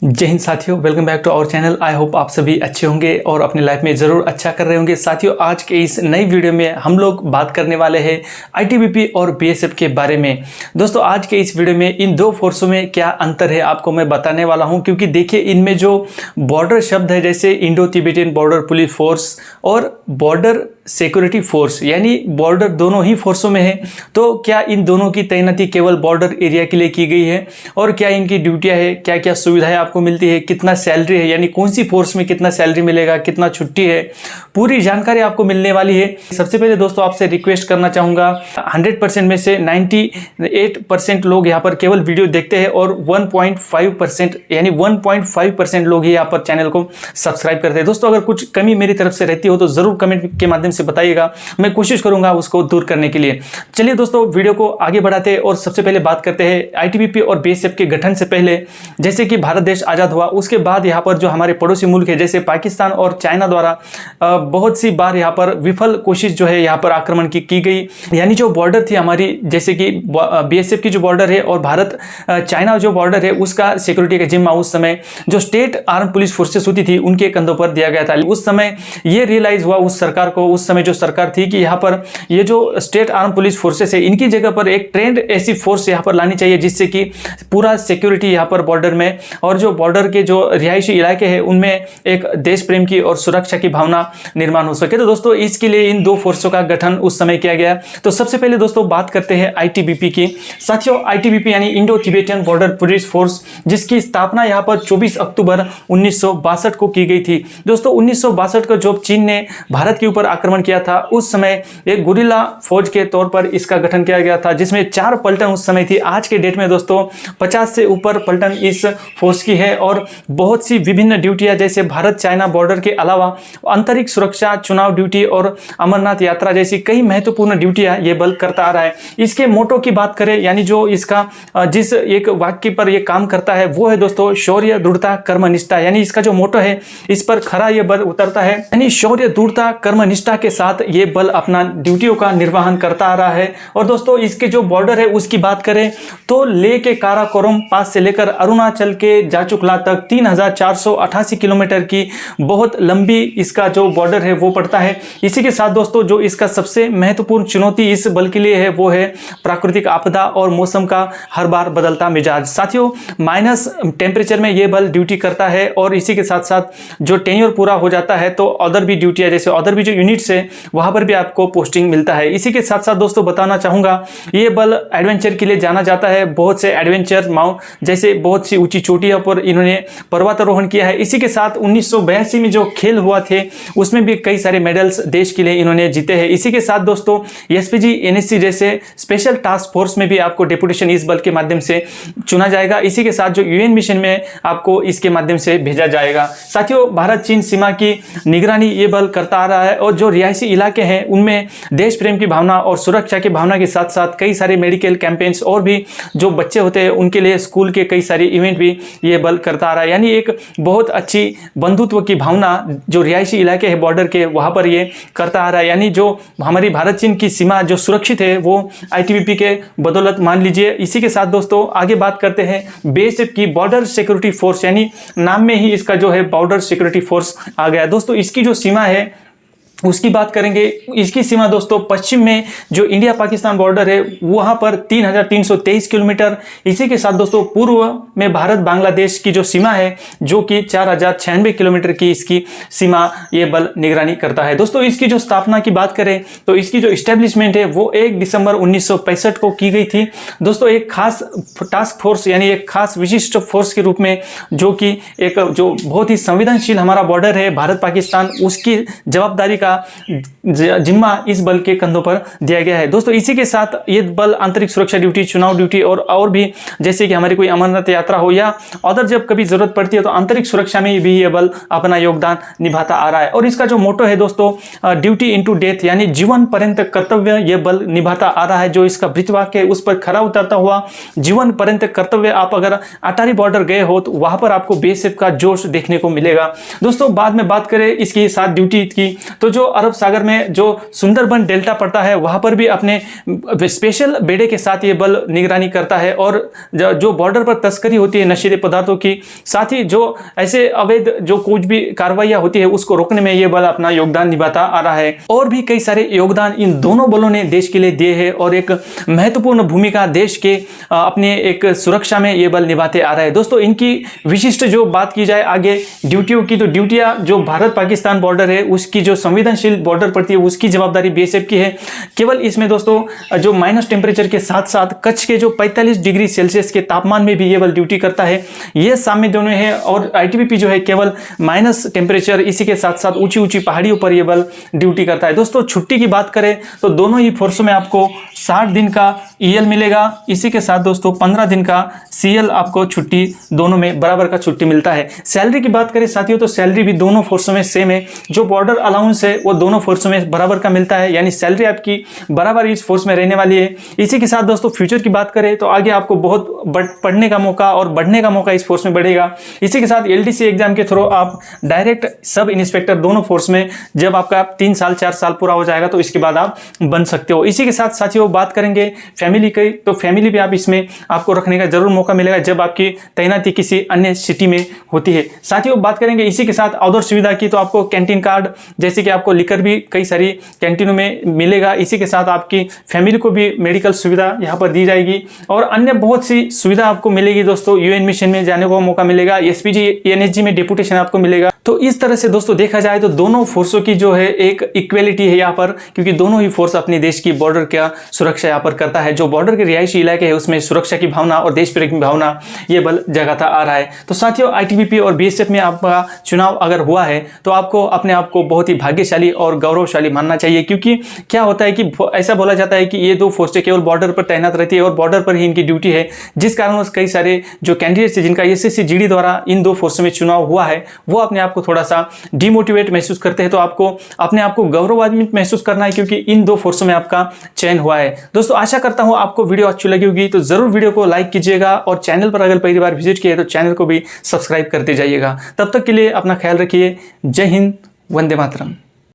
जय हिंद साथियों, welcome back to our channel. I hope आप सभी अच्छे होंगे और अपनी लाइफ में ज़रूर अच्छा कर रहे होंगे। साथियों, आज के इस नई वीडियो में हम लोग बात करने वाले हैं आईटीबीपी और बीएसएफ के बारे में। दोस्तों, आज के इस वीडियो में इन दो फोर्सों में क्या अंतर है आपको मैं बताने वाला हूं, क्योंकि देखिए इनमें जो बॉर्डर शब्द है जैसे Indo Tibetan border police force और बॉर्डर सिक्योरिटी फोर्स, यानी बॉर्डर दोनों ही फोर्सों में है। तो क्या इन दोनों की तैनाती केवल बॉर्डर एरिया के लिए की गई है और क्या इनकी ड्यूटियां है, क्या क्या सुविधाएं आपको मिलती है, कितना सैलरी है, यानी कौन सी फोर्स में कितना सैलरी मिलेगा, कितना छुट्टी है, पूरी जानकारी आपको मिलने वाली है। सबसे पहले दोस्तों आपसे रिक्वेस्ट करना चाहूँगा, 100% में से 98% लोग यहाँ पर केवल वीडियो देखते हैं और 1.5% यानी 1.5% लोग ही यहाँ पर चैनल को सब्सक्राइब करते हैं। दोस्तों, अगर कुछ कमी मेरी तरफ से रहती हो तो ज़रूर कमेंट के माध्यम से बताइएगा, मैं कोशिश करूंगा उसको दूर करने के लिए। चलिए दोस्तों, वीडियो को आगे बढ़ाते हैं और सबसे पहले बात करते हैं आईटीबीपी और बीएसएफ के गठन से पहले। जैसे कि भारत देश आज़ाद हुआ उसके बाद यहाँ पर जो हमारे पड़ोसी मुल्क है जैसे पाकिस्तान और चाइना द्वारा बहुत सी बार यहाँ पर विफल कोशिश जो है यहाँ पर आक्रमण की गई। यानी जो बॉर्डर थी हमारी, जैसे कि बीएसएफ की जो बॉर्डर है और भारत चाइना जो बॉर्डर है, उसका सिक्योरिटी का जिम्मा उस समय जो स्टेट आर्म पुलिस फोर्सेस होती थी उनके कंधों पर दिया गया था। उस समय ये रियलाइज हुआ उस सरकार को, उस समय जो सरकार थी, कि यहाँ पर ये जो स्टेट आर्म पुलिस फोर्सेस है इनकी जगह पर एक ट्रेंड ऐसी फोर्स यहाँ पर लानी चाहिए जिससे कि पूरा सिक्योरिटी यहाँ पर बॉर्डर में और जो बॉर्डर के जो रिहायशी इलाके हैं उनमें एक देश प्रेम की और सुरक्षा की भावना निर्माण हो सके। तो दोस्तों, इसके लिए इन दो फोर्सों का गठन उस समय किया गया। तो सबसे पहले दोस्तों बात करते हैं आईटीबीपी की। साथियों, आईटीबीपी यानी Indo Tibetan border police force, जिसकी स्थापना यहाँ पर 24 अक्टूबर 1962 को की गई थी। दोस्तों, 1962 को जब चीन ने भारत के ऊपर आक्रमण किया था उस समय एक गुरिल्ला फौज के तौर पर इसका गठन किया गया था, जिसमें 4 पलटन उस समय थी। आज के डेट में दोस्तों 50 से ऊपर पलटन इस फोर्स की है और बहुत सी विभिन्न ड्यूटियां जैसे भारत चाइना बॉर्डर के अलावा अंतरिक्ष सुरक्षा, चुनाव ड्यूटी और अमरनाथ यात्रा जैसी कई महत्वपूर्ण ड्यूटियां ये बल करता आ रहा है। इसके मोटो की बात करें, यानी जो इसका जिस एक वाक्य पर यह काम करता है वो है दोस्तों शौर्य, दृढ़ता, कर्मनिष्ठा। यानी इसका जो मोटो है इस पर खरा यह बल उतरता है, यानी शौर्य, दृढ़ता, कर्मनिष्ठा के साथ ये बल अपना ड्यूटियों का निर्वहन करता आ रहा है। और दोस्तों, इसके जो बॉर्डर है उसकी बात करें तो ले के काराकोरम पास से लेकर अरुणाचल के जाचुकला तक 3488 किलोमीटर की बहुत लंबी इसका जो बॉर्डर है वो पड़ता है। इसी के साथ दोस्तों जो इसका सबसे महत्वपूर्ण चुनौती इस बल के लिए है वो है प्राकृतिक आपदा और मौसम का हर बार बदलता मिजाज। साथियों, माइनस टेम्परेचर में ये बल ड्यूटी करता है और इसी के साथ साथ जो टेन्योर पूरा हो जाता है तो अदर भी ड्यूटियां जैसे अदर भी जो यूनिट्स है वहां पर भी आपको पोस्टिंग मिलता है। इसी के साथ साथ दोस्तों बताना चाहूंगा, ये बल एडवेंचर के लिए जाना जाता है। बहुत से एडवेंचर माउंट जैसे बहुत सी ऊंची चोटियों पर इन्होंने पर्वतारोहण किया है। इसी के साथ 1982 में जो खेल हुआ थे उसमें भी कई सारे मेडल्स देश के लिए इन्होंने जीते हैं। इसी के साथ दोस्तों एसपीजी, एनएससी जैसे स्पेशल टास्क फोर्स में भी आपको डेपुटेशन इस बल के माध्यम से चुना जाएगा। इसी के साथ जो यूएन मिशन में आपको इसके माध्यम से भेजा जाएगा। साथियों, भारत चीन सीमा की निगरानी ये बल करता आ रहा है और जो रिहायशी इलाके हैं उनमें देश प्रेम की भावना और सुरक्षा की भावना के साथ साथ कई सारे मेडिकल कैंपेन्स और भी जो बच्चे होते हैं उनके लिए स्कूल के कई सारे इवेंट भी ये बल करता आ रहा है। यानी एक बहुत अच्छी बंधुत्व की भावना जो रिहायशी इलाके हैं बॉर्डर के वहाँ पर ये करता आ रहा है। यानी जो हमारी भारत चीन की सीमा जो सुरक्षित है वो आईटीबीपी के बदौलत मान लीजिए। इसी के साथ दोस्तों आगे बात करते हैं बीएसएफ की बॉर्डर सिक्योरिटी फोर्स, यानी नाम में ही इसका जो है बॉर्डर सिक्योरिटी फोर्स आ गया। दोस्तों, इसकी जो सीमा है उसकी बात करेंगे। इसकी सीमा दोस्तों पश्चिम में जो इंडिया पाकिस्तान बॉर्डर है वहाँ पर 3323 किलोमीटर। इसी के साथ दोस्तों पूर्व में भारत बांग्लादेश की जो सीमा है जो कि 4096 किलोमीटर की इसकी सीमा ये बल निगरानी करता है। दोस्तों, इसकी जो स्थापना की बात करें तो इसकी जो इस्टेब्लिशमेंट है वो 1 दिसंबर 1965 को की गई थी। दोस्तों, एक खास टास्क फोर्स यानी एक खास विशिष्ट फोर्स के रूप में जो कि एक जो बहुत ही संवेदनशील हमारा बॉर्डर है भारत पाकिस्तान, उसकी जवाबदारी का जिम्मा इस बल के कंधों पर दिया गया है। दोस्तों, इसी के साथ ये बल आंतरिक सुरक्षा ड्यूटी, चुनाव ड्यूटी और भी जैसे कि हमारी कोई अमरनाथ यात्रा हो या अदर जब कभी जरूरत पड़ती है तो आंतरिक सुरक्षा में भी ये बल अपना योगदान निभाता आ रहा है। और इसका जो मोटो है दोस्तों ड्यूटी इनटू डेथ, यानी जीवन पर्यंत कर्तव्य ये बल निभाता आ रहा है। जो इसका ब्रीतवाक्य है उस पर खरा उतरता हुआ जीवन पर्यंत कर्तव्य। आप अगर अटारी बॉर्डर गए हो तो वहां पर आपको बीएसएफ का जोश देखने को मिलेगा। दोस्तों, बाद में बात करें इसकी साथ ड्यूटी की तो जो अरब सागर में जो सुंदरबन डेल्टा पड़ता है वहाँ पर भी अपने स्पेशल बेड़े के साथ ये बल निगरानी करता है। और जो बॉर्डर पर तस्करी होती है नशीले पदार्थों की, साथ ही जो ऐसे अवैध जो कुछ भी कार्रवाइयाँ होती है उसको रोकने में ये बल अपना योगदान निभाता आ रहा है। और भी कई सारे योगदान इन दोनों बलों ने देश के लिए दिए हैं और एक महत्वपूर्ण भूमिका देश के अपने एक सुरक्षा में ये बल निभाते आ रहा है। दोस्तों इनकी विशिष्ट जो बात की जाए आगे ड्यूटियों की, तो ड्यूटियां जो भारत पाकिस्तान बॉर्डर है उसकी जो संवेदनशील बॉर्डर पड़ती है उसकी जवाबदारी बीएसएफ की है। केवल इसमें दोस्तों जो माइनस टेम्परेचर के साथ साथ कच्छ के जो 45 डिग्री सेल्सियस के तापमान में भी ये बल ड्यूटी करता है, ये सामने दोनों है। और आईटीबीपी जो है केवल माइनस टेम्परेचर, इसी के साथ साथ ऊंची ऊंची पहाड़ियों पर यह बल ड्यूटी करता है। दोस्तों छुट्टी की बात करें तो दोनों ही फोर्सों में आपको 60 दिन का ईएल मिलेगा, इसी के साथ दोस्तों 15 दिन का सीएल आपको छुट्टी, दोनों में बराबर का छुट्टी मिलता है। सैलरी की बात करें साथियों तो सैलरी भी दोनों फोर्सों में सेम है। जो बॉर्डर अलाउंस है वो दोनों फोर्सों में बराबर का मिलता है, यानी सैलरी आपकी बराबर इस फोर्स में रहने वाली है। इसी के साथ दोस्तों फ्यूचर की बात करें तो आगे आपको बहुत पढ़ने का मौका और बढ़ने का मौका इस फोर्स में बढ़ेगा। इसी के साथ एलडीसी एग्जाम के थ्रू आप डायरेक्ट सब इंस्पेक्टर दोनों फोर्स में जब आपका 3 साल 4 साल पूरा हो जाएगा तो इसके बाद आप बन सकते हो। इसी के साथ साथियों बात करेंगे फैमिली की, तो फैमिली भी आप इसमें आपको रखने का जरूर मौका मिलेगा जब आपकी तैनाती किसी अन्य सिटी में होती है। साथियों बात करेंगे इसी के साथ अदर सुविधा की, तो आपको कैंटीन कार्ड, जैसे कि आपको लिकर भी कई सारी कैंटीनों में मिलेगा। इसी के साथ आपकी फैमिली को भी मेडिकल सुविधा यहाँ पर दी जाएगी और अन्य बहुत सी सुविधा आपको मिलेगी। दोस्तों यूएन मिशन में जाने का मौका मिलेगा, एसपीजी एनएसजी में डिप्यूटेशन आपको मिलेगा। तो इस तरह से दोस्तों देखा जाए तो दोनों फोर्सों की जो है एक इक्वेलिटी है यहाँ पर, क्योंकि दोनों ही फोर्स अपने देश की बॉर्डर का सुरक्षा यहाँ पर करता है। जो बॉर्डर के रिहायशी इलाके है उसमें सुरक्षा की भावना और देश प्रेम की भावना ये बल जगाता आ रहा है। तो साथियों आईटीबीपी और बीएसएफ में आपका चुनाव अगर हुआ है तो आपको अपने आप को बहुत ही भाग्यशाली और गौरवशाली मानना चाहिए, क्योंकि क्या होता है कि ऐसा बोला जाता है कि ये दो फोर्सें केवल बॉर्डर पर तैनात रहती है और बॉर्डर पर ही इनकी ड्यूटी है, जिस कारण कई सारे जो कैंडिडेट्स है जिनका एसएससी जीडी द्वारा इन दो फोर्सों में चुनाव हुआ है वो अपने आप को थोड़ा सा डिमोटिवेट महसूस करते हैं। तो आपको अपने आप को गौरवान्वित महसूस करना है क्योंकि इन दो फोर्सों में आपका चयन हुआ है। दोस्तों आशा करता हूं आपको वीडियो अच्छी लगी होगी, तो जरूर वीडियो को लाइक कीजिएगा और चैनल पर अगर पहली बार विजिट किए तो चैनल को भी सब्सक्राइब करते जाइएगा। तब तक के लिए अपना ख्याल रखिए। जय हिंद, वंदे मातरम।